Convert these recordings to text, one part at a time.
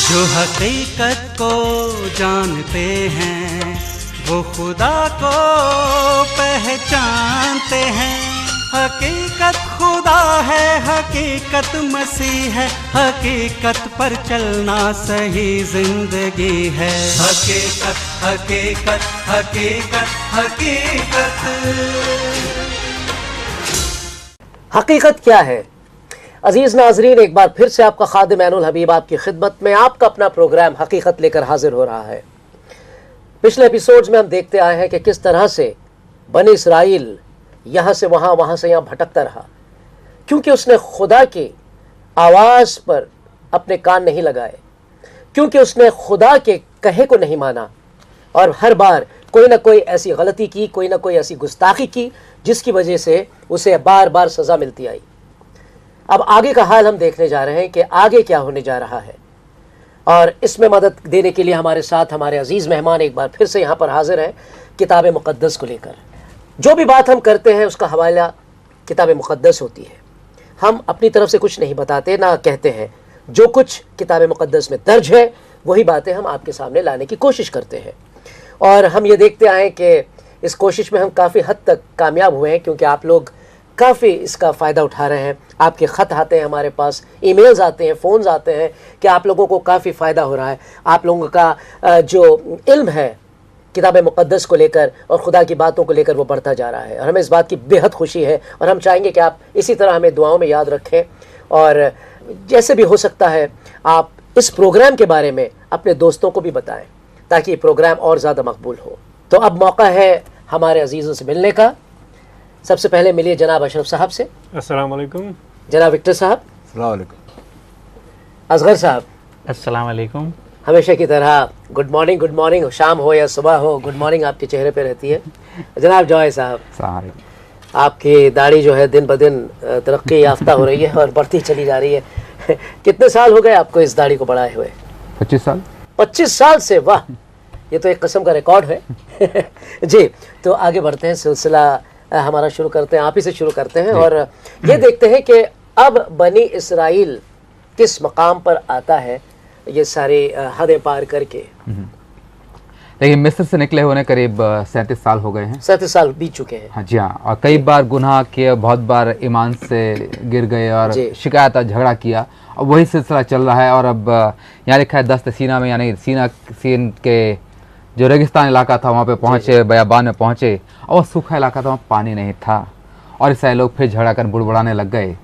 जो हकीकत को जानते हैं वो खुदा को पहचानते हैं। हकीकत खुदा है, हकीकत मसीह है, हकीकत पर चलना सही जिंदगी है। हकीकत हकीकत हकीकत हकीकत। हकीकत क्या है? अजीज नाजरीन, एक बार फिर से आपका खादिम ऐनुल हबीब आपकी खिदमत में आपका अपना प्रोग्राम हकीकत लेकर हाजिर हो रहा है। पिछले एपिसोड्स में हम देखते आए हैं कि किस तरह से बनी इसराइल यहाँ से वहाँ, वहाँ से यहाँ भटकता रहा, क्योंकि उसने खुदा की आवाज़ पर अपने कान नहीं लगाए, क्योंकि उसने खुदा के कहे को नहीं माना और हर बार कोई ना कोई ऐसी गलती की, कोई ना कोई ऐसी गुस्ताखी की जिसकी वजह से उसे बार बार सज़ा मिलती आई। अब आगे का हाल हम देखने जा रहे हैं कि आगे क्या होने जा रहा है, और इसमें मदद देने के लिए हमारे साथ हमारे अजीज़ मेहमान एक बार फिर से यहाँ पर हाजिर हैं किताब मुक़द्दस को लेकर। जो भी बात हम करते हैं उसका हवाला किताब मुक़द्दस होती है। हम अपनी तरफ से कुछ नहीं बताते ना कहते हैं, जो कुछ किताब मुक़द्दस में दर्ज है वही बातें हम आपके सामने लाने की कोशिश करते हैं। और हम ये देखते आए कि इस कोशिश में हम काफ़ी हद तक कामयाब हुए हैं, क्योंकि आप लोग काफ़ी इसका फ़ायदा उठा रहे हैं। आपके ख़त आते हैं हमारे पास, ईमेल्स आते हैं, फ़ोन्स आते हैं कि आप लोगों को काफ़ी फ़ायदा हो रहा है। आप लोगों का जो इल्म है किताब मुक़द्दस को लेकर और खुदा की बातों को लेकर वो बढ़ता जा रहा है, और हमें इस बात की बेहद खुशी है। और हम चाहेंगे कि आप इसी तरह हमें दुआओं में याद रखें, और जैसे भी हो सकता है आप इस प्रोग्राम के बारे में अपने दोस्तों को भी बताएं, ताकि ये प्रोग्राम और ज़्यादा मकबूल हो। तो अब मौका है हमारे अजीज़ों से मिलने का। सबसे पहले मिलिए जनाब अशरफ साहब से। अस्सलाम वालेकुम। जनाब विक्टर साहब। अस्सलाम वालेकुम। असगर साहब। अस्सलाम वालेकुम। हमेशा की तरह गुड मॉर्निंग, शाम हो या सुबह हो, गुड मॉर्निंग आपके चेहरे पे रहती है। जनाब जॉय साहब, आपकी दाढ़ी जो है दिन ब दिन तरक्की याफ्ता हो रही है और बढ़ती चली जा रही है। कितने साल हो गए आपको इस दाढ़ी को बढ़ाए हुए? 25 साल। 25 साल से? वाह, ये तो एक किस्म का रिकॉर्ड है। जी, तो आगे बढ़ते हैं, सिलसिला हमारा शुरू करते हैं, आप ही से शुरू करते हैं, और ये देखते हैं कि अब बनी इसराइल किस मकाम पर आता है ये सारी हदें पार करके। देखिए, मिस्र से निकले होने करीब 37 साल हो गए हैं। 37 साल बीत चुके हैं। हाँ जी हाँ, और कई बार गुनाह किए, बहुत बार ईमान से गिर गए और शिकायत झगड़ा किया, और वही सिलसिला चल रहा है। और अब यहाँ लिखा है दस्त सीना में, यानी सीन के जो रेगिस्तान इलाका था वहाँ पे पहुँचे, बयाबान में पहुँचे, और सूखा इलाका था, वहाँ पानी नहीं था। और इससे लोग फिर झगड़ा कर बुड़बुड़ाने लग गए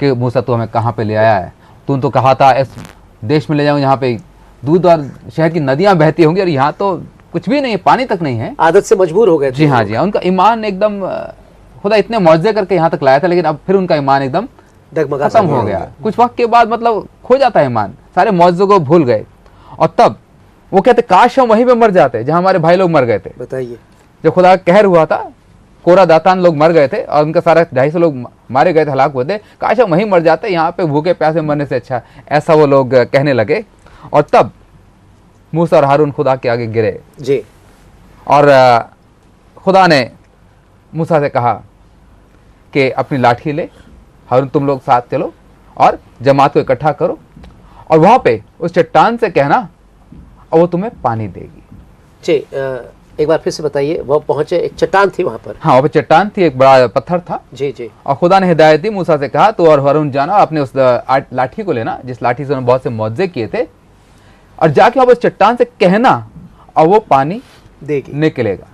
कि मूसा तू हमें कहाँ पे ले आया है? तू तो कहा था इस देश में ले जाऊँ जहाँ पे दूध और शहद की नदियाँ बहती होंगी, और यहाँ तो कुछ भी नहीं है, पानी तक नहीं है। आदत से मजबूर हो गए। जी हाँ, जी हाँ, उनका ईमान एकदम, खुदा इतने मौजज़े करके यहाँ तक लाया था, लेकिन अब फिर उनका ईमान एकदम खत्म हो गया। कुछ वक्त के बाद मतलब खो जाता है ईमान, सारे मौजज़ों को भूल गए। और तब वो कहते काश हम वहीं पे मर जाते जहाँ हमारे भाई लोग मर गए थे। बताइए, जब खुदा का कहर हुआ था, कोरा दातान लोग मर गए थे और उनका सारा 250 लोग मारे गए थे, हलाक हुए थे। काश हम वहीं मर जाते, यहाँ पे भूखे प्यासे मरने से अच्छा, ऐसा वो लोग कहने लगे। और तब मूसा और हारून खुदा के आगे गिरे जी, और खुदा ने मूसा से कहा कि अपनी लाठी ले, हारून तुम लोग साथ चलो और जमात को इकट्ठा करो, और वहाँ पे उस चट्टान से कहना और वो तुम्हें पानी देगी। जी, एक बार फिर से बताइए। वो पहुंचे, एक चट्टान थी वहाँ पर। हाँ, वहाँ पे चट्टान थी, एक बड़ा पत्थर था। जी जी। और खुदा ने हिदायत दी, मूसा से कहा तो और हारून जाना, अपने उस लाठी को लेना जिस लाठी से उन्होंने बहुत से मौजे किए थे, और जाके वहाँ उस चट्टान से कहना और वो पानी देगी, निकलेगा।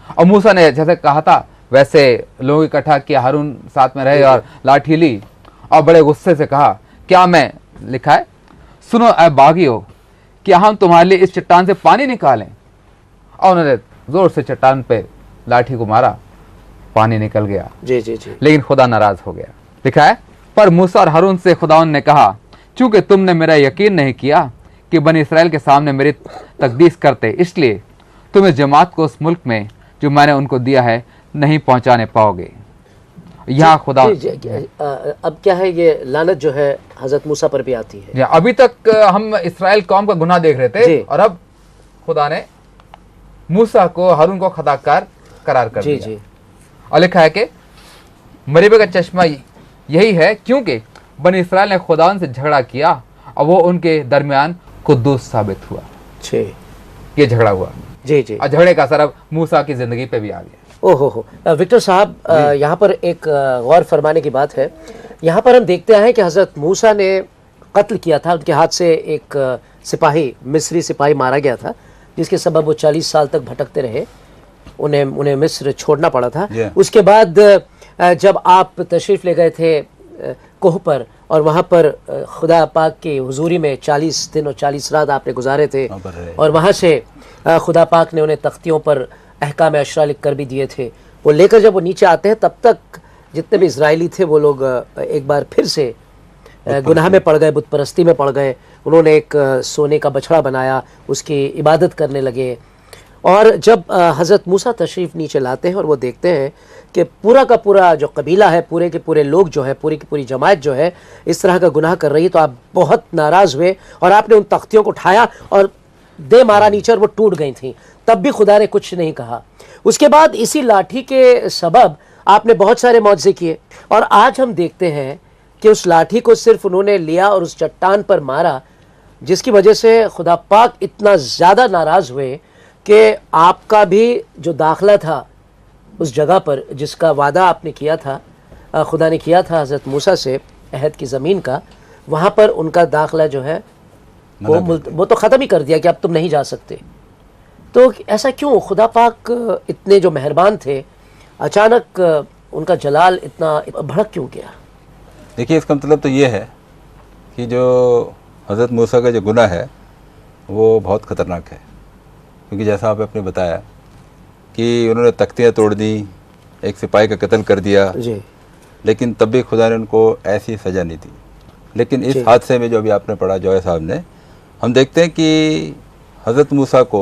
और मूसा ने जैसे कहा था वैसे लोग इकट्ठा किया, हारून साथ में रहे और लाठी ली, और बड़े गुस्से से कहा क्या मैं, लिखा है सुनो ऐ बागियो, क्या हम तुम्हारे लिए इस चट्टान से पानी निकालें? और उन्होंने जोर से चट्टान पे लाठी को मारा, पानी निकल गया। जी जी जी। लेकिन खुदा नाराज हो गया। लिखा है पर मूसा और हारून से खुदावन ने कहा, चूंकि तुमने मेरा यकीन नहीं किया कि बनी इसराइल के सामने मेरी तकदीस करते, इसलिए तुम इस जमात को उस मुल्क में जो मैंने उनको दिया है नहीं पहुंचाने पाओगे। यहाँ खुदा अब क्या है, ये लानत जो है हजरत मूसा पर भी आती है। अभी तक हम इसराइल कौम का गुनाह देख रहे थे, और अब खुदा ने मूसा को, हारून को खताकार करार कर दिया। जी। और लिखा है कि मरीबे का चश्मा यही है, क्योंकि बनी इसराइल ने खुदावन से झगड़ा किया और वो उनके दरमियान कुद्दूस साबित हुआ। जी, ये झगड़ा हुआ। जी जी। और झगड़े का असर अब मूसा की जिंदगी पे भी आ गया। ओहो हो। विक्टर साहब, यहाँ पर एक गौर फरमाने की बात है। यहाँ पर हम देखते हैं कि हज़रत मूसा ने कत्ल किया था, उनके हाथ से एक सिपाही, मिस्री सिपाही मारा गया था, जिसके सबब वो 40 साल तक भटकते रहे, उन्हें मिस्र छोड़ना पड़ा था। उसके बाद जब आप तशरीफ़ ले गए थे कोह पर और वहाँ पर खुदा पाक की हुजूरी में 40 दिन और 40 रात आपने गुजारे थे, और वहाँ से खुदा पाक ने उन्हें तख्तियों पर अहकाम अशरा लिख कर भी दिए थे। वो लेकर जब वो नीचे आते हैं, तब तक जितने भी इजरायली थे वो लोग एक बार फिर से गुनाह में पड़ गए, बुत परस्ती में पड़ गए। उन्होंने एक सोने का बछड़ा बनाया, उसकी इबादत करने लगे। और जब हज़रत मूसा तशरीफ़ नीचे लाते हैं और वो देखते हैं कि पूरा का पूरा जो कबीला है, पूरे के पूरे लोग जो है, पूरी की पूरी जमात जो है इस तरह का गुनाह कर रही है, तो आप बहुत नाराज़ हुए और आपने उन तख्तियों को उठाया और दे मारा नीचे, और वो टूट गई थी। तब भी खुदा ने कुछ नहीं कहा। उसके बाद इसी लाठी के सबब आपने बहुत सारे मौजज़े किए, और आज हम देखते हैं कि उस लाठी को सिर्फ उन्होंने लिया और उस चट्टान पर मारा, जिसकी वजह से खुदा पाक इतना ज़्यादा नाराज़ हुए कि आपका भी जो दाखिला था उस जगह पर, जिसका वादा आपने किया था, खुदा ने किया था हज़रत मूसा से अहद की ज़मीन का, वहाँ पर उनका दाखिला जो है वो तो ख़त्म ही कर दिया कि अब तुम नहीं जा सकते। तो ऐसा क्यों? खुदा पाक इतने जो मेहरबान थे, अचानक उनका जलाल इतना भड़क क्यों गया? देखिए, इसका मतलब तो ये है कि जो हज़रत मूसा का जो गुनाह है वो बहुत ख़तरनाक है, क्योंकि जैसा आपने बताया कि उन्होंने तख्तियाँ तोड़ दी, एक सिपाही का कत्ल कर दिया जी, लेकिन तब भी खुदा ने उनको ऐसी सज़ा नहीं दी। लेकिन इस हादसे में जो अभी आपने पढ़ा जॉय साहब ने, हम देखते हैं कि हज़रत मूसा को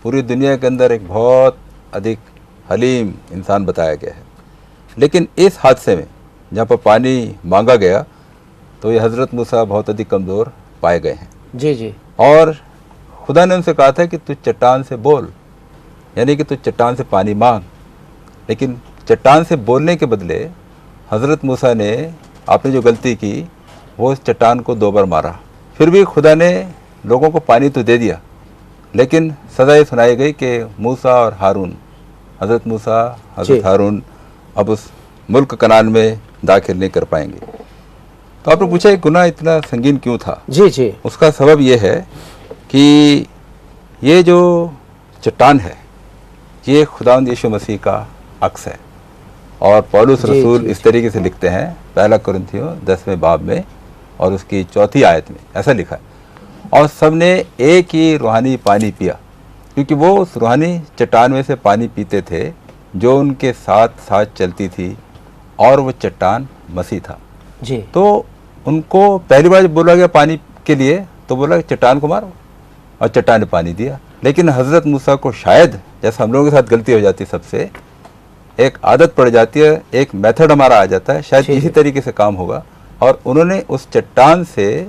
पूरी दुनिया के अंदर एक बहुत अधिक हलीम इंसान बताया गया है, लेकिन इस हादसे में जहाँ पर पानी मांगा गया तो ये हज़रत मूसा बहुत अधिक कमज़ोर पाए गए हैं। जी जी। और खुदा ने उनसे कहा था कि तू चट्टान से बोल, यानी कि तू चट्टान से पानी मांग, लेकिन चट्टान से बोलने के बदले हज़रत मूसा ने आपने जो गलती की वो उस चट्टान को 2 बार मारा। फिर भी खुदा ने लोगों को पानी तो दे दिया, लेकिन सज़ा ये सुनाई गई कि मूसा और हारून, हज़रत मूसा हज़रत हारून अब उस मुल्क कनान में दाखिल नहीं कर पाएंगे। तो आपने पूछा ये गुनाह इतना संगीन क्यों था? जी जी। उसका सबब ये है कि ये जो चट्टान है ये खुदावंद यीशु मसीह का अक्स है, और पौलुस रसूल इस तरीके से लिखते हैं पहला कुरिन्थियों 10वें बाब में और उसकी 4थी आयत में ऐसा लिखा है, और सब ने एक ही रूहानी पानी पिया, क्योंकि वो उस रूहानी चट्टान में से पानी पीते थे जो उनके साथ साथ चलती थी, और वो चट्टान मसीह था जी। तो उनको पहली बार जब बोला गया पानी के लिए तो बोला चट्टान को मारो, और चट्टान ने पानी दिया। लेकिन हज़रत मूसा को शायद, जैसा हम लोगों के साथ गलती हो जाती है, सबसे एक आदत पड़ जाती है, एक मेथड हमारा आ जाता है, शायद इसी तरीके से काम होगा, और उन्होंने उस चट्टान से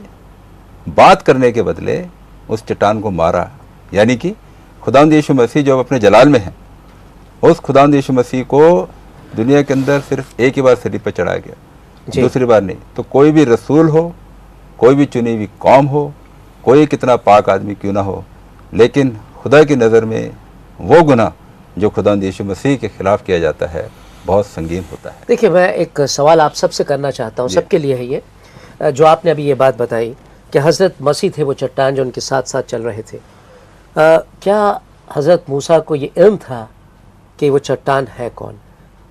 बात करने के बदले उस चट्टान को मारा। यानी कि खुदावंद यीशु मसीह जो अपने जलाल में है, उस खुदावंद यीशु मसीह को दुनिया के अंदर सिर्फ एक ही बार सलीब पर चढ़ाया गया, दूसरी बार नहीं। तो कोई भी रसूल हो, कोई भी चुनी हुई कौम हो, कोई कितना पाक आदमी क्यों ना हो, लेकिन खुदा की नज़र में वो गुनाह जो खुदावंद यीशु मसीह के खिलाफ किया जाता है बहुत संगीन होता है। देखिए, मैं एक सवाल आप सबसे करना चाहता हूँ, सबके लिए है ये, जो आपने अभी ये बात बताई कि हज़रत मसीह थे वो चट्टान जो उनके साथ साथ चल रहे थे। क्या हज़रत मूसा को ये इल्म था कि वो चट्टान है कौन?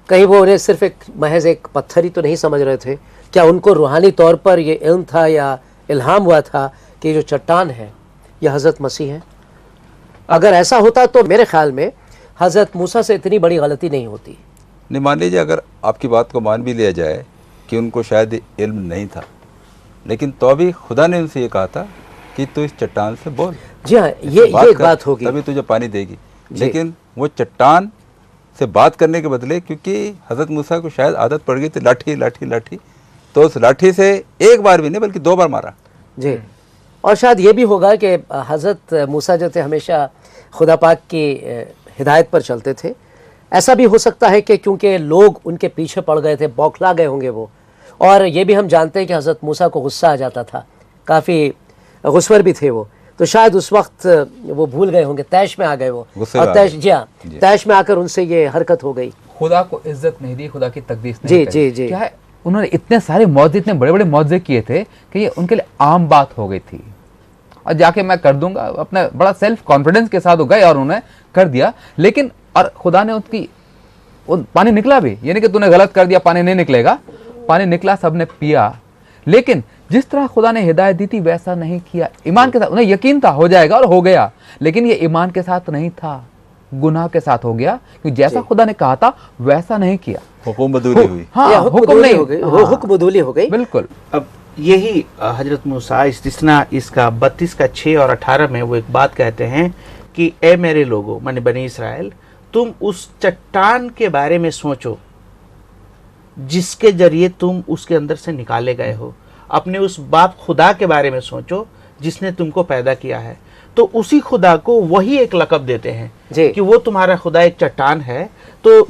कहीं वो उन्हें सिर्फ एक महज एक पत्थर ही तो नहीं समझ रहे थे? क्या उनको रूहानी तौर पर ये इल्म था या इल्हाम हुआ था कि जो चट्टान है ये हज़रत मसीह है? अगर ऐसा होता तो मेरे ख्याल में हज़रत मूसा से इतनी बड़ी गलती नहीं होती। नहीं, मान लीजिए अगर आपकी बात को मान भी लिया जाए कि उनको शायद इल्म नहीं था, लेकिन तो भी खुदा ने उनसे ये कहा था कि तू इस चट्टान से बोल। जी हाँ, ये एक बात होगी, तभी तुझे पानी देगी। लेकिन वो चट्टान से बात करने के बदले, क्योंकि हज़रत मूसा को शायद आदत पड़ गई थी लाठी लाठी लाठी, तो उस लाठी से एक बार भी नहीं बल्कि 2 बार मारा जी। और शायद ये भी होगा कि हज़रत मूसा जो थे हमेशा खुदा पाक की हिदायत पर चलते थे। ऐसा भी हो सकता है कि क्योंकि लोग उनके पीछे पड़ गए थे, बौखला गए होंगे वो। और ये भी हम जानते हैं कि हज़रत मूसा को गुस्सा आ जाता था, काफ़ी गुस्वर भी थे वो, तो शायद उस वक्त वो भूल गए होंगे, तैश में आ गए वो, और तैश, जी हाँ, तैश में आकर उनसे ये हरकत हो गई। खुदा को इज्जत नहीं दी, खुदा की तकदीस नहीं जी करी। जी जी। क्या है, उन्होंने इतने सारे मौजे, इतने बड़े बड़े मौजे किए थे कि ये उनके लिए आम बात हो गई थी, और जाके मैं कर दूंगा, अपने बड़ा सेल्फ कॉन्फिडेंस के साथ वो गए और उन्होंने कर दिया। लेकिन और खुदा ने उसकी पानी निकला भी, यानी कि तूने गलत कर दिया पानी नहीं निकलेगा, पानी निकला, सबने पिया। लेकिन जिस तरह खुदा ने हिदायत दी थी वैसा नहीं किया। ईमान के साथ, उन्हें यकीन था हो जाएगा और हो गया, लेकिन ये ईमान के साथ नहीं था, गुनाह के साथ हो गया, क्योंकि जैसा खुदा ने कहा था वैसा नहीं किया। हुक्म बदूली हुई। हाँ, हुक्म नहीं हो गई, हुक्म बदूली हो गई, बिल्कुल। अब यही हजरत मूसा इस्तिस्ना इसका 32 का 6 और 18 में वो एक बात कहते हैं कि ए मेरे लोगों, माने बनी इसराइल, तुम उस चट्टान के बारे में सोचो जिसके जरिए तुम उसके अंदर से निकाले गए हो। अपने उस बाप खुदा के बारे में सोचो जिसने तुमको पैदा किया है। तो उसी खुदा को वही एक लक़ब देते हैं कि वो तुम्हारा खुदा एक चट्टान है। तो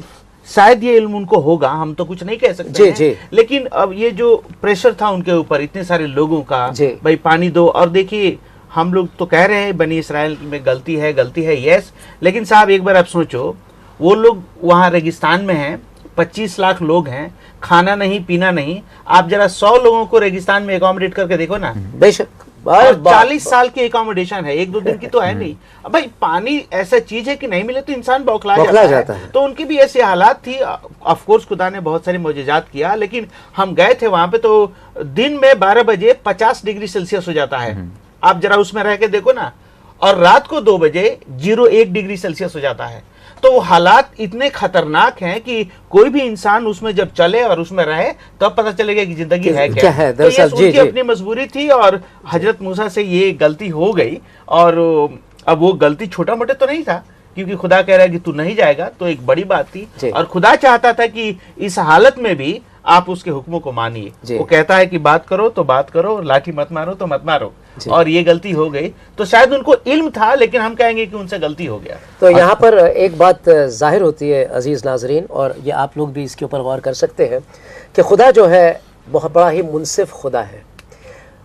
शायद ये इल्म उनको होगा, हम तो कुछ नहीं कह सकते हैं। लेकिन अब ये जो प्रेशर था उनके ऊपर इतने सारे लोगों का, भाई पानी दो, और देखिए हम लोग तो कह रहे हैं बनी इसराइल में गलती है, यस, लेकिन साहब एक बार आप सोचो, वो लोग वहाँ रेगिस्तान में हैं, 25 लाख लोग हैं, खाना नहीं पीना नहीं। आप जरा 100 लोगों को रेगिस्तान में एकोमोडेट करके देखो ना, बेशक 40 साल की एकोमोडेशन है, 1-2 दिन की तो है नहीं। अब भाई पानी ऐसा चीज है कि नहीं मिले तो इंसान बौखला जाता है। तो उनकी भी ऐसी हालात थी। ऑफ कोर्स खुदा ने बहुत सारे मोजेजात किया, लेकिन हम गए थे वहां पे तो दिन में 12 बजे 50 डिग्री सेल्सियस हो जाता है। आप जरा उसमें रह के देखो ना, और रात को 2 बजे 0-1 डिग्री सेल्सियस हो जाता है। तो हालात इतने खतरनाक हैं कि कोई भी इंसान उसमें जब चले और उसमें रहे तब पता चलेगा कि जिंदगी है क्या है। तो ये उनकी अपनी मजबूरी थी, और हजरत मूसा से ये गलती हो गई। और अब वो गलती छोटा मोटा तो नहीं था, क्योंकि खुदा कह रहा है कि तू नहीं जाएगा, तो एक बड़ी बात थी। और खुदा चाहता था कि इस हालत में भी आप उसके हुक्मों को मानिए। वो कहता है कि बात करो तो बात करो, लाठी मत मारो तो मत मारो, और ये गलती हो गई। तो शायद उनको इल्म था, लेकिन हम कहेंगे कि उनसे गलती हो गया। तो यहाँ पर एक बात जाहिर होती है अजीज नाजरीन, और ये आप लोग भी इसके ऊपर गौर कर सकते हैं कि खुदा जो है बहुत बड़ा ही मुनसिफ खुदा है।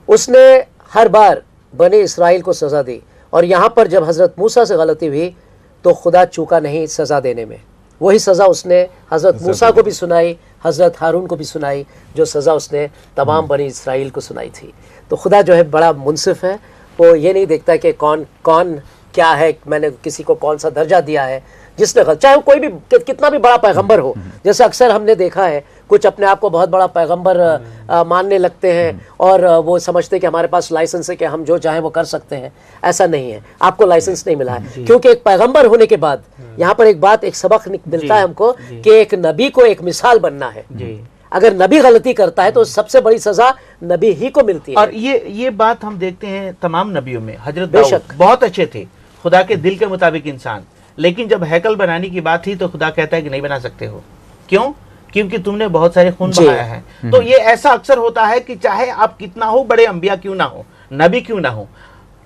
उसने हर बार बने इसराइल को सज़ा दी, और यहाँ पर जब हज़रत मूसा से गलती हुई तो खुदा चूका नहीं सज़ा देने में। वही सज़ा उसने हज़रत मूसा को भी सुनाई, हज़रत हारून को भी सुनाई, जो सज़ा उसने तमाम बनी इसराइल को सुनाई थी। तो खुदा जो है बड़ा मुनसिफ है, वो ये नहीं देखता कि कौन कौन क्या है, मैंने किसी को कौन सा दर्जा दिया है। जिसने चाहे वो कोई भी कितना भी बड़ा पैगंबर हो, जैसे अक्सर हमने देखा है कुछ अपने आप को बहुत बड़ा पैगंबर मानने लगते हैं, और वो समझते हैं कि हमारे पास लाइसेंस है कि हम जो चाहें वो कर सकते हैं। ऐसा नहीं है, आपको लाइसेंस नहीं मिला है, क्योंकि एक पैगंबर होने के बाद यहाँ पर एक बात, एक सबक मिलता है हमको कि एक नबी को एक मिसाल बनना है। अगर नबी गलती करता है तो सबसे बड़ी सजा नबी ही को मिलती है। और ये बात हम देखते हैं तमाम नबियों में। हजरत दाऊद बहुत अच्छे थे, खुदा के दिल के मुताबिक इंसान, लेकिन जब हैकल बनाने की बात थी तो खुदा कहता है कि नहीं बना सकते हो। क्यों? क्योंकि तुमने बहुत सारे खून बहाया है। तो ये ऐसा अक्सर होता है कि चाहे आप कितना हो, बड़े अंबिया क्यों ना हो, नबी क्यों ना हो,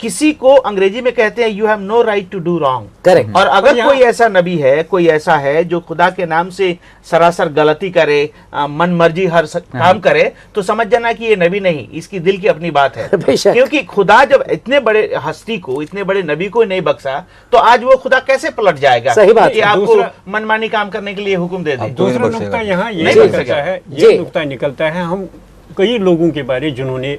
किसी को अंग्रेजी में कहते हैं you have no right to do wrong. Correct. और अगर कोई ऐसा नबी है, कोई ऐसा है जो खुदा के नाम से सरासर गलती करे, मन मर्जी हर काम करे, तो समझ जाना कि ये नबी नहीं, इसकी दिल की अपनी बात है। क्योंकि खुदा जब इतने बड़े हस्ती को, इतने बड़े नबी को नहीं बख्शा, तो आज वो खुदा कैसे पलट जाएगा? सही बात है। आपको मनमानी काम करने के लिए हुक्म दे दे। दूसरा नुक्ता यहाँ ये नुक्ता निकलता है, हम कई लोगों के बारे जिन्होंने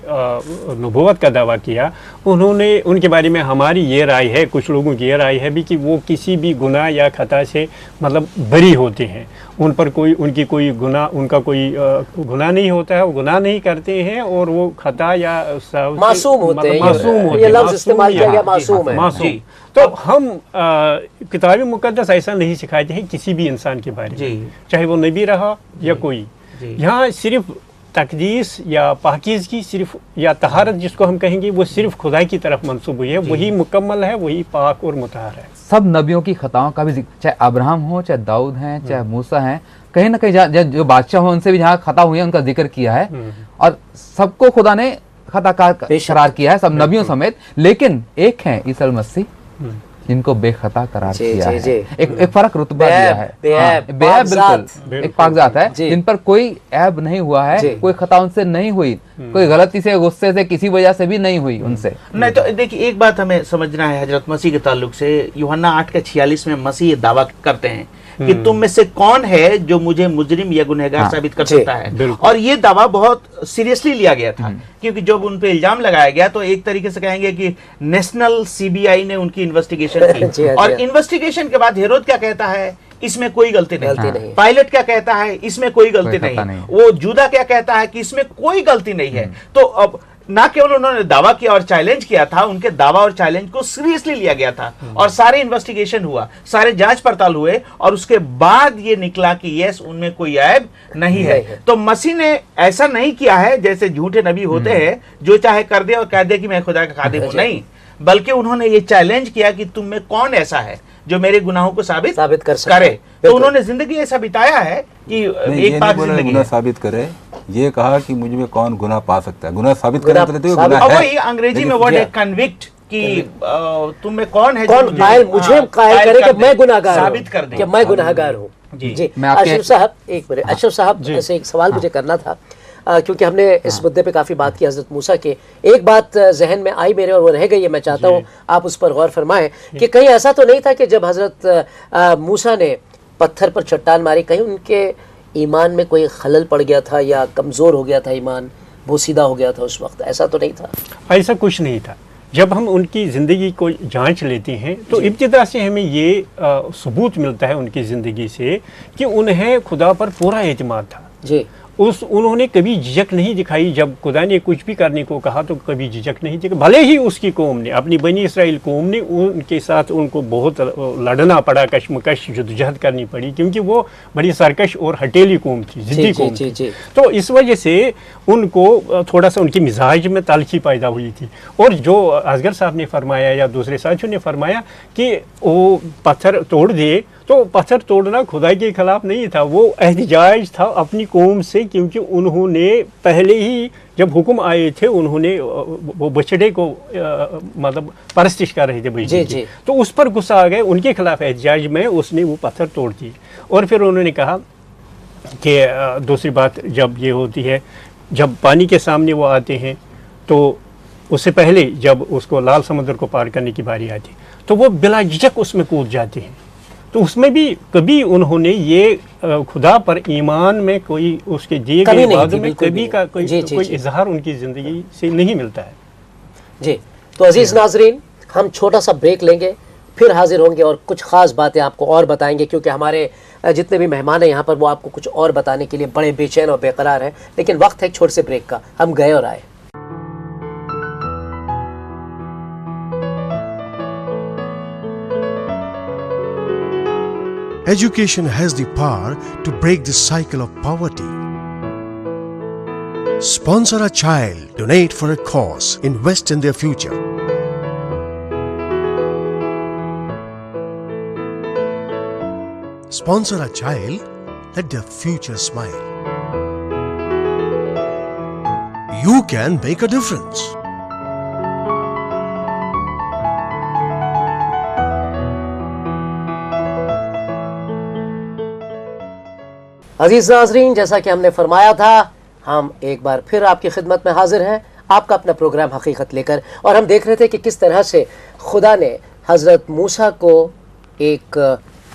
नबूवत का दावा किया, उनके बारे में हमारी ये राय है, कुछ लोगों की ये राय है भी कि वो किसी भी गुनाह या खता से मतलब बरी होते हैं, उन पर उनका कोई गुनाह नहीं होता है, वो गुनाह नहीं करते हैं, और वो खता या मासूम होते हैं। ये लफ्ज़ इस्तेमाल किया गया, मासूम है। मासूम। तो हम किताब मुक़द्दस ऐसा नहीं सिखाते हैं किसी भी इंसान के बारे में, चाहे वो नबी रहा या कोई। यहाँ सिर्फ तकदीस या पाकीज़गी सिर्फ, या तहारत जिसको हम कहेंगे, वो सिर्फ खुदा की तरफ मंसूब हुई है, वही मुकम्मल है, वही पाक और मुतहर है। सब नबियों की खताओं का भी, चाहे अब्राहम हो, चाहे दाऊद हैं, चाहे मूसा हैं, कहीं ना कहीं जो बादशाह हो उनसे भी जहाँ खता हुई है उनका जिक्र किया है, और सबको खुदा ने खताकार करार किया है, सब नबियों समेत। लेकिन एक है ईसा मसीह, जिनको बेखता करार जी, किया जी, है। जी। एक फर्क रुतबा दिया है। बेऐब, बेऐब बिल्कुल एक पाकज़ात है जी। जिन पर कोई ऐब नहीं हुआ है, जी। कोई खता उनसे नहीं हुई, कोई गलती से, गुस्से से, किसी वजह से भी नहीं हुई उनसे। नहीं तो देखिए, एक बात हमें समझना है हजरत मसीह के ताल्लुक से। यूहन्ना 8:46 में मसीह ये दावा करते हैं कि तुम में से कौन है जो मुझे मुजरिम या गुनहगार साबित कर सकता है। और ये दावा बहुत सीरियसली लिया गया था, क्योंकि जब उन पे इल्जाम लगाया गया तो एक तरीके से कहेंगे कि नेशनल सीबीआई ने उनकी इन्वेस्टिगेशन की, और इन्वेस्टिगेशन के बाद हेरोद क्या कहता है, इसमें कोई गलती नहीं। पायलट क्या कहता है, इसमें कोई गलती नहीं। वो जूदा क्या कहता है कि इसमें कोई गलती नहीं है। तो अब ना केवल उन्होंने दावा किया और चैलेंज किया था, उनके दावा और चैलेंज को सीरियसली लिया गया था, और सारे इन्वेस्टिगेशन हुआ, सारे जांच पड़ताल हुए, और उसके बाद ये निकला कि यस, उनमें कोई ऐब नहीं है। तो मसीह ने ऐसा नहीं किया है जैसे झूठे नबी होते हैं, जो चाहे कर दे और कह दे कि मैं खुदा का खादिम हूं। नहीं, बल्कि उन्होंने ये चैलेंज किया कि तुम में कौन ऐसा है जो मेरे गुनाहों को साबित कर करे। तो उन्होंने जिंदगी ऐसा बिताया है कि एक पाक जिंदगी साबित करे। ये कहा कि मुझ में कौन गुनाह पा सकता है, गुनाह साबित करने के लिए गुनाह है। वही अंग्रेजी में वर्ड है कन्विक्ट, कि तुम में कौन है कौन कायल मुझे कायल करे कि मैं गुनाहगार हूं, साबित कर दे कि मैं गुनाहगार हूं। जी अशरफ साहब, एक मिनट। अशरफ साहब, ऐसे एक सवाल मुझे करना था, क्योंकि हमने इस मुद्दे पे काफी बात की हजरत मूसा के। एक बात जहन में आई मेरे और वो रह गई है, मैं चाहता हूँ आप उस पर गौर फरमाएं कि कहीं ऐसा तो नहीं था कि जब हजरत मूसा ने पत्थर पर चट्टान मारी, कहीं उनके ईमान में कोई खलल पड़ गया था या कमजोर हो गया था ईमान, बोसीदा हो गया था उस वक्त? ऐसा तो नहीं था? ऐसा कुछ नहीं था। जब हम उनकी ज़िंदगी को जांच लेते हैं तो इब्तिदा से हमें ये सबूत मिलता है उनकी ज़िंदगी से कि उन्हें खुदा पर पूरा एतमाद था। जी, उन्होंने कभी झिझक नहीं दिखाई। जब खुदा ने कुछ भी करने को कहा तो कभी झिझक नहीं दिखाई। भले ही उसकी कौम ने, अपनी बनी इसराइल कौम ने उनके साथ, उनको बहुत लड़ना पड़ा, कशमकश जद्दोजहद करनी पड़ी, क्योंकि वो बड़ी सरकश और हटेली कौम थी, जिद्दी कौम थी। तो इस वजह से उनको थोड़ा सा उनकी मिजाज में तल्खी पैदा हुई थी। और जो असगर साहब ने फरमाया या दूसरे साथियों ने फरमाया कि वो पत्थर तोड़ दिए, तो पत्थर तोड़ना खुदा के खिलाफ नहीं था, वो एहतिजाज था अपनी कौम से, क्योंकि उन्होंने पहले ही जब हुक्म आए थे, उन्होंने वो बछड़े को मतलब परस्तिश कर रहे थे बछड़े की, तो उस पर गुस्सा आ गए, उनके खिलाफ एहतिजाज में उसने वो पत्थर तोड़ दिए। और फिर उन्होंने कहा कि दूसरी बात जब ये होती है, जब पानी के सामने वो आते हैं, तो उससे पहले जब उसको लाल समुद्र को पार करने की बारी आती तो वो बिला झिझक उसमें कूद जाते हैं। तो उसमें भी कभी उन्होंने ये खुदा पर ईमान में कोई उसके दिए गए वादों में कभी का कोई इजहार उनकी ज़िंदगी से नहीं मिलता है। जी, तो अजीज नाजरीन, हम छोटा सा ब्रेक लेंगे, फिर हाजिर होंगे और कुछ ख़ास बातें आपको और बताएंगे, क्योंकि हमारे जितने भी मेहमान हैं यहाँ पर वो आपको कुछ और बताने के लिए बड़े बेचैन और बेकरार हैं। लेकिन वक्त है एक छोटे से ब्रेक का, हम गए और आए। Education has the power to break the cycle of poverty. Sponsor a child, donate for a cause, invest in their future. Sponsor a child, let their future smile. You can make a difference. अजीज नाज़रीन, जैसा कि हमने फरमाया था, हम एक बार फिर आपकी खिदमत में हाजिर हैं, आपका अपना प्रोग्राम हकीकत लेकर। और हम देख रहे थे कि किस तरह से खुदा ने हज़रत मूसा को एक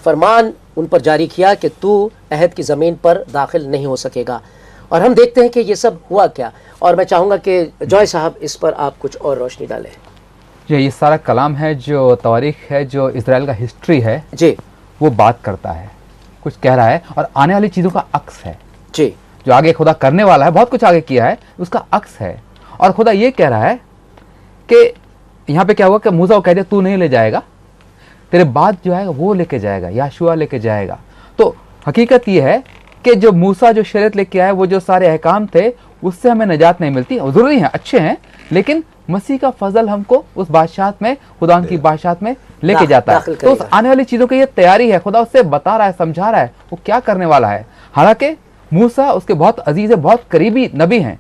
फरमान उन पर जारी किया कि तू अहद की ज़मीन पर दाखिल नहीं हो सकेगा। और हम देखते हैं कि ये सब हुआ क्या, और मैं चाहूँगा कि जॉय साहब इस पर आप कुछ और रोशनी डालें। जी, ये सारा कलाम है, जो तवारीख है, जो इजराइल का हिस्ट्री है जी, वो बात करता है, कुछ कह रहा है, और आने वाली चीज़ों का अक्स है जी। जो आगे खुदा करने वाला है, बहुत कुछ आगे किया है, उसका अक्स है। और खुदा ये कह रहा है कि यहाँ पे क्या हुआ कि मूसा को कह दिया तू नहीं ले जाएगा, तेरे बाद जो है वो लेके जाएगा, याशुआ लेके जाएगा। तो हकीकत ये है कि जो मूसा जो शरीयत लेके आया, वो जो सारे अहकाम थे, उससे हमें निजात नहीं मिलती। ज़रूरी है, अच्छे हैं, लेकिन मसीह का फजल हमको उस बादशाहत में, खुदा की बादशाहत में लेके जाता है। तो उस आने वाली चीज़ों की ये तैयारी है, खुदा उससे बता रहा है, समझा रहा है वो क्या करने वाला है। हालांकि मूसा उसके बहुत अजीज है, बहुत करीबी नबी हैं,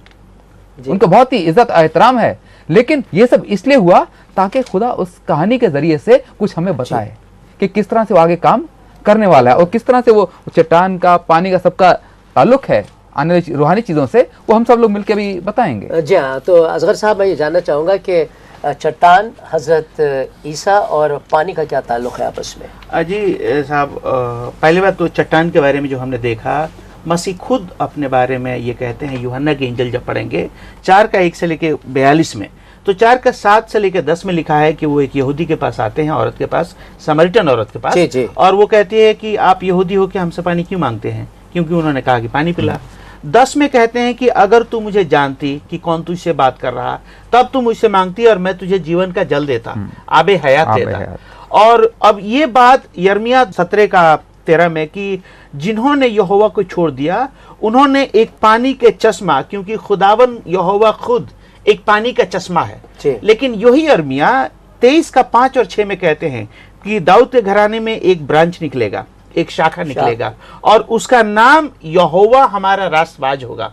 उनको बहुत ही इज्जत एहतराम है, लेकिन ये सब इसलिए हुआ ताकि खुदा उस कहानी के जरिए से कुछ हमें बताए कि किस तरह से वो आगे काम करने वाला है और किस तरह से वो चट्टान का, पानी का, सबका ताल्लुक है आने वाली रूहानी चीज़ों से, वो हम सब लोग मिलकर भी बताएंगे। जी हाँ, तो असगर साहब मैं ये जानना चाहूँगा कि चट्टान, हजरत ईसा और पानी का क्या ताल्लुक है आपस में? जी साहब, पहली बात तो चट्टान के बारे में जो हमने देखा, मसीह खुद अपने बारे में ये कहते हैं, यूहन्ना के इंजल जब पढ़ेंगे 4:1 से लेके 42 में, तो 4:7 से लेकर 10 में लिखा है कि वो एक यहूदी के पास आते हैं, औरत के पास, समरिटन औरत के पास, और वो कहती है कि आप यहूदी हो के हमसे पानी क्यों मांगते हैं, क्योंकि उन्होंने कहा कि पानी पिला। 10 में कहते हैं कि अगर तू मुझे जानती कि कौन तुझसे बात कर रहा, तब तू मुझसे मांगती और मैं तुझे जीवन का जल देता, आबे हयात देता। और अब ये बात यिर्मयाह 17:13 में कि जिन्होंने यहोवा को छोड़ दिया उन्होंने एक पानी के चश्मा, क्योंकि खुदावन यहोवा खुद एक पानी का चश्मा है। लेकिन यही यिर्मयाह 23:5 और 6 में कहते हैं कि दाऊद के घराने में एक ब्रांच निकलेगा, एक शाखा निकलेगा, और उसका नाम यहोवा हमारा रास्तबाज होगा।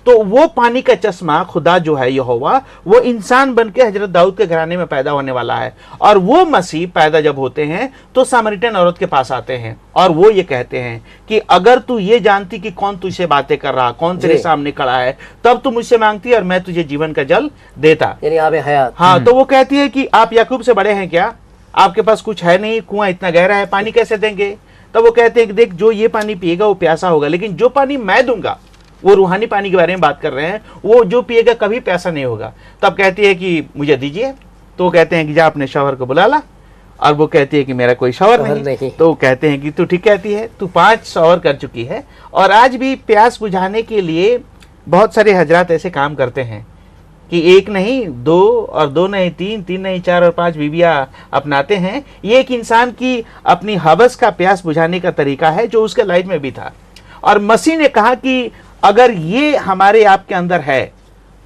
तो वो पानी का चश्मा खुदा जो है यहोवा, वो इंसान बनके हजरत दाऊद के घराने में पैदा होने वाला है। और वो मसीह पैदा जब होते हैं तो सामरिटन औरत के पास आते हैं और वो ये कहते हैं कि अगर तू ये जानती कि कौन तुझसे बातें कर रहा, कौन तेरे सामने खड़ा है, तब तू मुझसे मांगती और मैं तुझे जीवन का जल देता, यानी आबे हयात। हाँ, तो वो कहती है कि आप याकूब से बड़े हैं क्या, आपके पास कुछ है नहीं, कुआं इतना गहरा है, पानी कैसे देंगे? तब वो कहते हैं कि देख, जो ये पानी पिएगा वो प्यासा होगा, लेकिन जो पानी मैं दूंगा, वो रूहानी पानी के बारे में बात कर रहे हैं, वो जो पिएगा कभी प्यासा नहीं होगा। तब कहती है कि मुझे दीजिए। तो वो कहते हैं कि जा अपने शौहर को बुला ला, और वो कहती है कि मेरा कोई शौहर नहीं। तो कहते हैं कि तू ठीक कहती है, तू 5 शौहर कर चुकी है, और आज भी प्यास बुझाने के लिए बहुत सारे हजरात ऐसे काम करते हैं कि 1 नहीं 2, और 2 नहीं 3, 3 नहीं 4 और 5 बीवियां अपनाते हैं। ये एक इंसान की अपनी हवस का प्यास बुझाने का तरीका है जो उसके लाइफ में भी था। और मसीह ने कहा कि अगर ये हमारे आपके अंदर है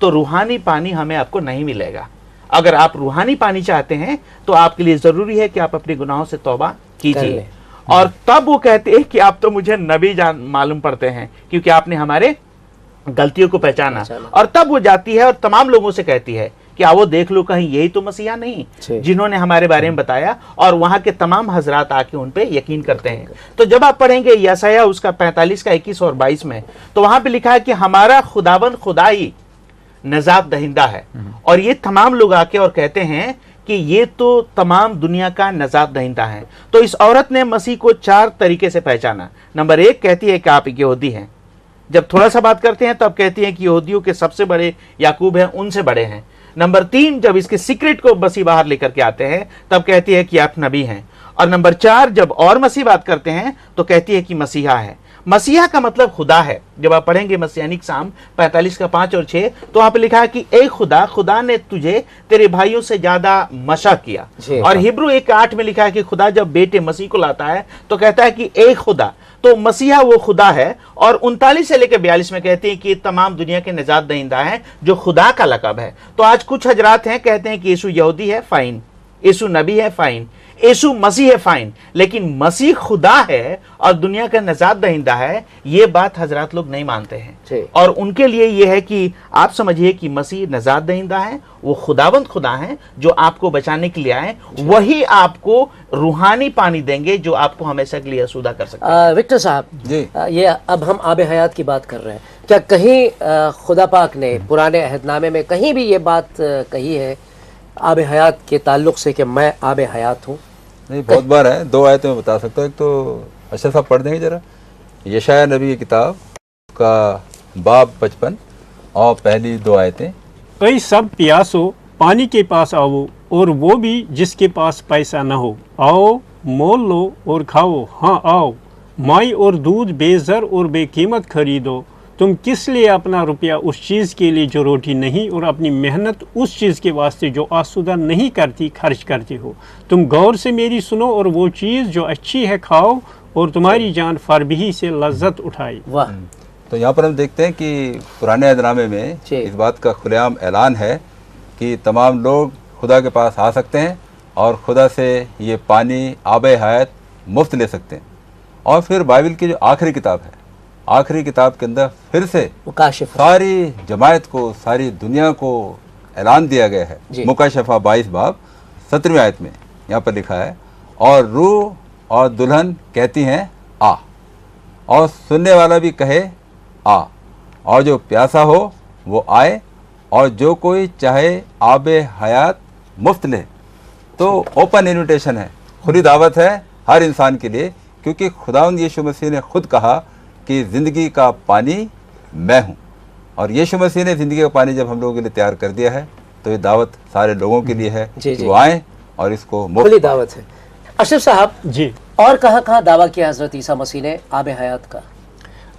तो रूहानी पानी हमें आपको नहीं मिलेगा। अगर आप रूहानी पानी चाहते हैं तो आपके लिए जरूरी है कि आप अपने गुनाहों से तौबा कीजिए। और तब वो कहते हैं कि आप तो मुझे नबी मालूम पड़ते हैं, क्योंकि आपने हमारे गलतियों को पहचाना। और तब वो जाती है और तमाम लोगों से कहती है कि आओ देख लो, कहीं यही तो मसीहा नहीं जिन्होंने हमारे बारे में बताया। और वहां के तमाम हजरात आके उन पे यकीन करते हैं। तो जब आप पढ़ेंगे यशायाह उसका 45:21 और 22 में, तो वहां पे लिखा है कि हमारा खुदावन खुदा ही नजात दहिंदा है। और ये तमाम लोग आके और कहते हैं कि ये तो तमाम दुनिया का नजात दहिंदा है। तो इस औरत ने मसीह को 4 तरीके से पहचाना। नंबर 1 कहती है कि आप यहूदी हैं। जब थोड़ा सा बात करते हैं तब कहती है कि यहूदियों के सबसे बड़े याकूब हैं, उनसे बड़े हैं। नंबर 3 जब इसके सीक्रेट को मसीह बाहर लेकर के आते हैं तब कहती है कि आप नबी हैं। और नंबर 4 जब और मसीह बात करते हैं तो कहती है कि मसीहा है। मसीहा का मतलब खुदा है। जब आप पढ़ेंगे मसीहानिक साम 45:5 और 6, तो वहां पे लिखा है कि ए खुदा, खुदा ने तुझे तेरे भाइयों से ज्यादा मशा किया। और हिब्रू 1:8 में लिखा है कि खुदा जब बेटे मसीह को लाता है तो कहता है कि ए खुदा, तो मसीहा वो खुदा है। और 39 से लेकर 42 में कहते हैं कि तमाम दुनिया के निजात दहिंदा है जो खुदा का लकब है। तो आज कुछ हजरात हैं कहते हैं कि यीशु यहूदी है, फाइन, यीशु नबी है, फाइन, यीशु मसीह है, फाइन, लेकिन मसीह खुदा है और दुनिया का निजात दहिंदा है, ये बात हजरात लोग नहीं मानते हैं। और उनके लिए ये है कि आप समझिए कि मसीह निजात दहिंदा है, वो खुदावंद खुदा है जो आपको बचाने के लिए आए, वही आपको रूहानी पानी देंगे जो आपको हमेशा के लिए आसूदा कर सकते हैं। विक्टर साहब जी, ये अब हम आबे हयात की बात कर रहे हैं, क्या कहीं खुदा पाक ने पुराने अहदनामे में कहीं भी ये बात कही है आबे हयात के ताल्लुक से कि मैं आबे हयात हूँ? नहीं, बहुत बार है। 2 आयतें मैं बता सकता हूँ। एक तो अच्छा साहब पढ़ देंगे जरा, यशायाह नबी की किताब का बाब 55 और पहली 2 आयतें। कई सब प्यासो पानी के पास आओ, और वो भी जिसके पास पैसा न हो, आओ मोल लो और खाओ, हाँ आओ माई और दूध बेज़र और बेकीमत खरीदो। तुम किस लिए अपना रुपया उस चीज़ के लिए जो रोटी नहीं, और अपनी मेहनत उस चीज़ के वास्ते जो आसूदा नहीं करती खर्च करते हो? तुम गौर से मेरी सुनो और वो चीज़ जो अच्छी है खाओ, और तुम्हारी जान फरबही से लज्जत उठाई। वाह। तो यहाँ पर हम देखते हैं कि पुराने अहदनामे में इस बात का खुलेआम ऐलान है कि तमाम लोग खुदा के पास आ सकते हैं और खुदा से ये पानी आबे हयात मुफ्त ले सकते हैं। और फिर बाइबल की जो आखिरी किताब है, आखिरी किताब के अंदर फिर से सारी जमायत को, सारी दुनिया को ऐलान दिया गया है। मुकाशफा 22 बाब 17वीं आयत में यहाँ पर लिखा है, और रूह और दुल्हन कहती हैं आ, और सुनने वाला भी कहे आ, और जो प्यासा हो वो आए, और जो कोई चाहे आबे हयात मुफ्त ले। तो ओपन इन्विटेशन है, खुली दावत है हर इंसान के लिए, क्योंकि खुदावंद यीशु मसीह ने खुद कहा कि ज़िंदगी का पानी मैं हूँ। और यीशु मसीह ने ज़िंदगी का पानी जब हम लोगों के लिए तैयार कर दिया है, तो ये दावत सारे लोगों के लिए है कि वो आएँ और इसको मुफ्त। खुली दावत है। अशरफ साहब जी, और कहाँ दावा किया हजरत ईसा मसीह ने आबे हयात का?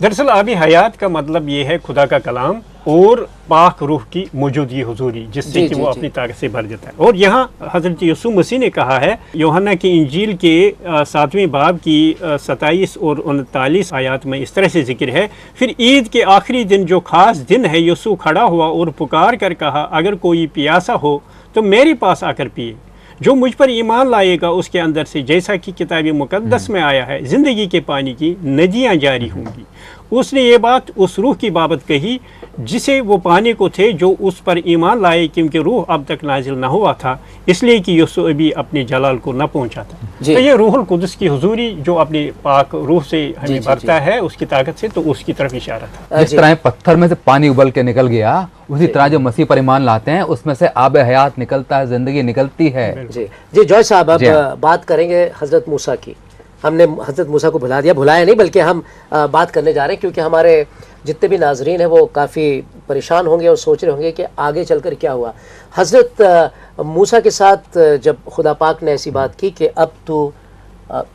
दरअसल आबी हयात का मतलब ये है खुदा का कलाम और पाक रूह की मौजूदगी हुजूरी, जिससे कि वो अपनी ताकत से भर जाता है। और यहाँ हज़रत यीशु मसीह ने कहा है, यूहन्ना की इंजील के 7वें बाब की 27 और 39 आयात में इस तरह से जिक्र है, फिर ईद के आखिरी दिन जो खास दिन है, यीशु खड़ा हुआ और पुकार कर कहा, अगर कोई प्यासा हो तो मेरे पास आकर पिए, जो मुझ पर ईमान लाएगा उसके अंदर से, जैसा कि किताब मुकद्दस में आया है, ज़िंदगी के पानी की नदियाँ जारी होंगी। उसने ये बात उस रूह की बाबत कही जिसे वो पाने को थे, जो उस पर ईमान लाए, क्योंकि रूह अब तक नाजिल ना हुआ था, इसलिए कि यीशु अभी अपने जलाल को न पहुंचा था। तो ये रूहुल कुदस की हुजूरी जो अपनी पाक रूह से हमें भरता है, उसकी ताकत से, तो उसकी तरफ इशारा था। जिस तरह पत्थर में से पानी उबल के निकल गया, उसी तरह जो मसीह पर ईमान लाते हैं उसमें से आबे हयात निकलता है, जिंदगी निकलती है। जी जॉय साहब, अब बात करेंगे हजरत मूसा की। हमने हजरत मूसा को भुलाया नहीं, बल्कि हम बात करने जा रहे हैं, क्योंकि हमारे जितने भी नाजरीन हैं वो काफ़ी परेशान होंगे और सोच रहे होंगे कि आगे चलकर क्या हुआ। हजरत मूसा के साथ जब खुदा पाक ने ऐसी बात की कि अब तू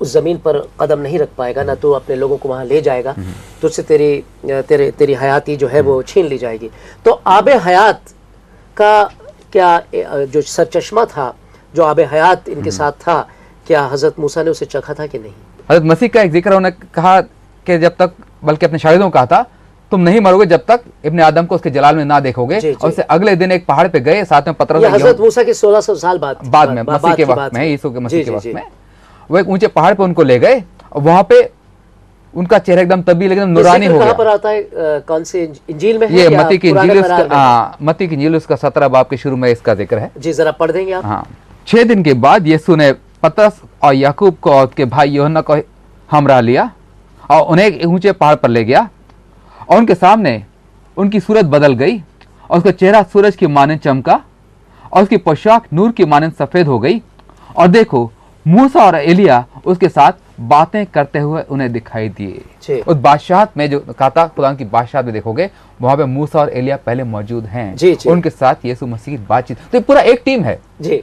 उस ज़मीन पर कदम नहीं रख पाएगा, ना तो अपने लोगों को वहाँ ले जाएगा, तो उससे तेरी हयाती जो है वो छीन ली जाएगी। तो आबे हयात का क्या जो सरचश्मा था, जो आबे हयात इनके साथ था, क्या हजरत मूसा ने उसे चखा था कि नहीं? हजरत मसीह का एक जिक्र उन्होंने कहा कि जब तक, बल्कि अपने शागिर्दों को कहा था, तुम नहीं मरोगे जब तक इब्ने आदम को उसके जलाल में ना देखोगे। और उससे अगले दिन एक पहाड़ पे गए, साथ में पतरस, हजरत मूसा के 1600 साल बाद में, मसीह के वक्त में, यीशु के मसीह के वक्त में, वो एक ऊंचे पहाड़ पे उनको ले गए, और वहां पे उनका चेहरा एकदम तब्दील, एकदम नूरानी हो गया। कहां पर आता है? कौन से इंजील में है? ये मत्ती की इंजील, मत्ती की इंजील उसका 17 बाब के शुरू में इसका जिक्र है। जी जरा पढ़ देंगे आप? हाँ। 6 दिन के बाद यीशु ने पतरस और याकूब को और उसके भाई यूहन्ना को हमरा लिया और उन्हें एक ऊंचे पहाड़ पर ले गया, और उनके सामने उनकी सूरत बदल गई, और उसका चेहरा सूरज की मानंद चमका, और उसकी पोशाक नूर की मानंद सफेद हो गई। और देखो, मूसा और एलिया उसके साथ बातें करते हुए उन्हें दिखाई दिए। उस बादशाहत में, जो कहा था खुदा की बादशाहत में देखोगे, वहां पे मूसा और एलिया पहले मौजूद हैं। उनके साथ यीशु मसीह की बातचीत। तो पूरा एक टीम है,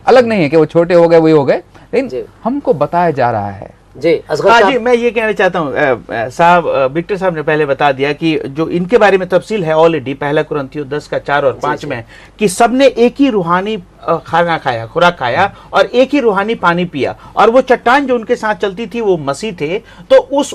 अलग नहीं है कि वो छोटे हो गए वही हो गए, लेकिन हमको बताया जा रहा है। जी, मैं ये कहना चाहता हूँ साहब, विक्टर साहब ने पहले बता दिया कि जो इनके बारे में तफसील है ऑलरेडी 1 कुरिन्थियों 10 का 4 और 5 में, कि सबने एक ही रूहानी खाना खाया, खुराक खाया, और एक ही रूहानी पानी पिया, और वो चट्टान जो उनके साथ चलती थी वो मसीह थे। तो उस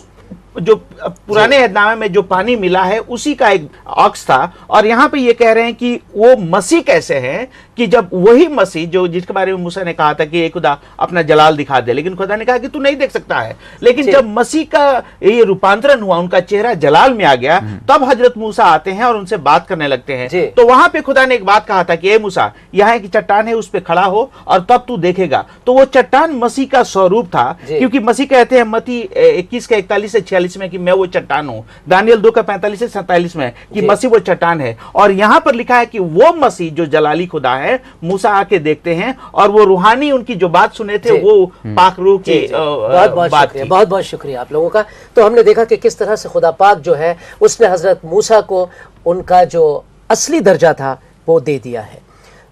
जो पुराने अहदनामे में जो पानी मिला है उसी का एक अक्स था। और यहाँ पे ये कह रहे हैं कि वो मसीह कैसे हैं, कि जब वही मसीह जो जिसके बारे में मूसा ने कहा था कि ये खुदा अपना जलाल दिखा दे, लेकिन खुदा ने कहा कि तू नहीं देख सकता है, लेकिन जब मसीह का ये रूपांतरण हुआ, उनका चेहरा जलाल में आ गया, तब हजरत मूसा आते हैं और उनसे बात करने लगते हैं। तो वहां पे खुदा ने एक बात कहा था कि ए मूसा, यहाँ एक चट्टान है, उस पर खड़ा हो और तब तू देखेगा। तो वो चट्टान मसीह का स्वरूप था, क्योंकि मसीह कहते हैं मत्ती 21 का 41 से 46 में कि मैं वो चट्टान हूं, दानियल 2 का 45 से 47 में कि मसीह वो चट्टान है। और यहां पर लिखा है कि वो मसीह जो जलाली खुदा है, मूसा आके देखते हैं और वो रूहानी उनकी जो बात सुने थे वो पाक रूह की बात थी। बहुत बहुत शुक्रिया आप लोगों का। तो हमने देखा कि किस तरह से खुदा पाक जो है उसने हजरत मूसा को उनका जो असली दर्जा था वो दे दिया है।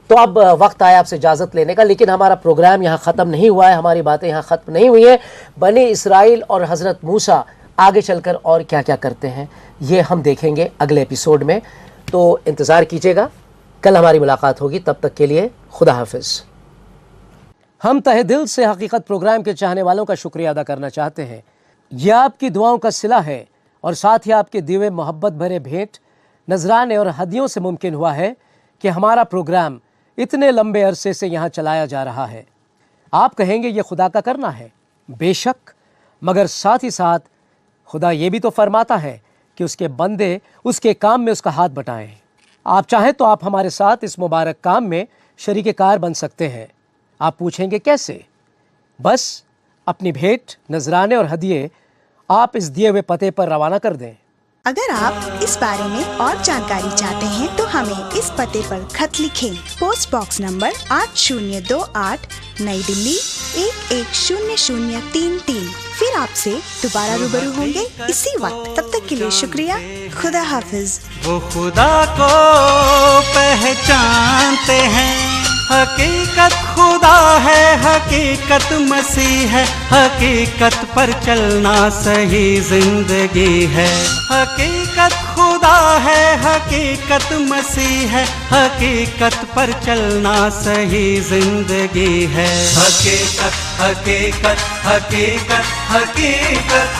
तो अब वक्त आया आपसे इजाज़त लेने का, लेकिन हमारा प्रोग्राम यहाँ ख़त्म नहीं हुआ है, हमारी बातें यहाँ ख़त्म नहीं हुई हैं। बनी इसराइल और हज़रत मूसा आगे चलकर और क्या क्या करते हैं ये हम देखेंगे अगले एपिसोड में, तो इंतज़ार कीजिएगा। कल हमारी मुलाकात होगी, तब तक के लिए खुदा हाफिज़। हम तहे दिल से हकीकत प्रोग्राम के चाहने वालों का शुक्रिया अदा करना चाहते हैं। यह आपकी दुआओं का सिला है और साथ ही आपके दिए मोहब्बत भरे भेंट, नजराने और हदियों से मुमकिन हुआ है कि हमारा प्रोग्राम इतने लंबे अरसे से यहाँ चलाया जा रहा है। आप कहेंगे ये खुदा का करना है, बेशक, मगर साथ ही साथ खुदा ये भी तो फरमाता है कि उसके बंदे उसके काम में उसका हाथ बटाएं। आप चाहें तो आप हमारे साथ इस मुबारक काम में शरीके कार बन सकते हैं। आप पूछेंगे कैसे? बस अपनी भेंट, नजराने और हदिये आप इस दिए हुए पते पर रवाना कर दें। अगर आप इस बारे में और जानकारी चाहते हैं तो हमें इस पते पर खत लिखें। पोस्ट बॉक्स नंबर 8028, नई दिल्ली 110033। फिर आपसे दोबारा रूबरू होंगे इसी वक्त। तब तक के लिए शुक्रिया। खुदा हाफिज। वो खुदा को पहचानते हैं, हकीकत खुदा है, हकीकत मसीह है, हकीकत पर चलना सही जिंदगी है। हकीकत खुदा है, हकीकत मसीह है, हकीकत पर चलना सही जिंदगी है। हकीकत हकीकत हकीकत हकीकत।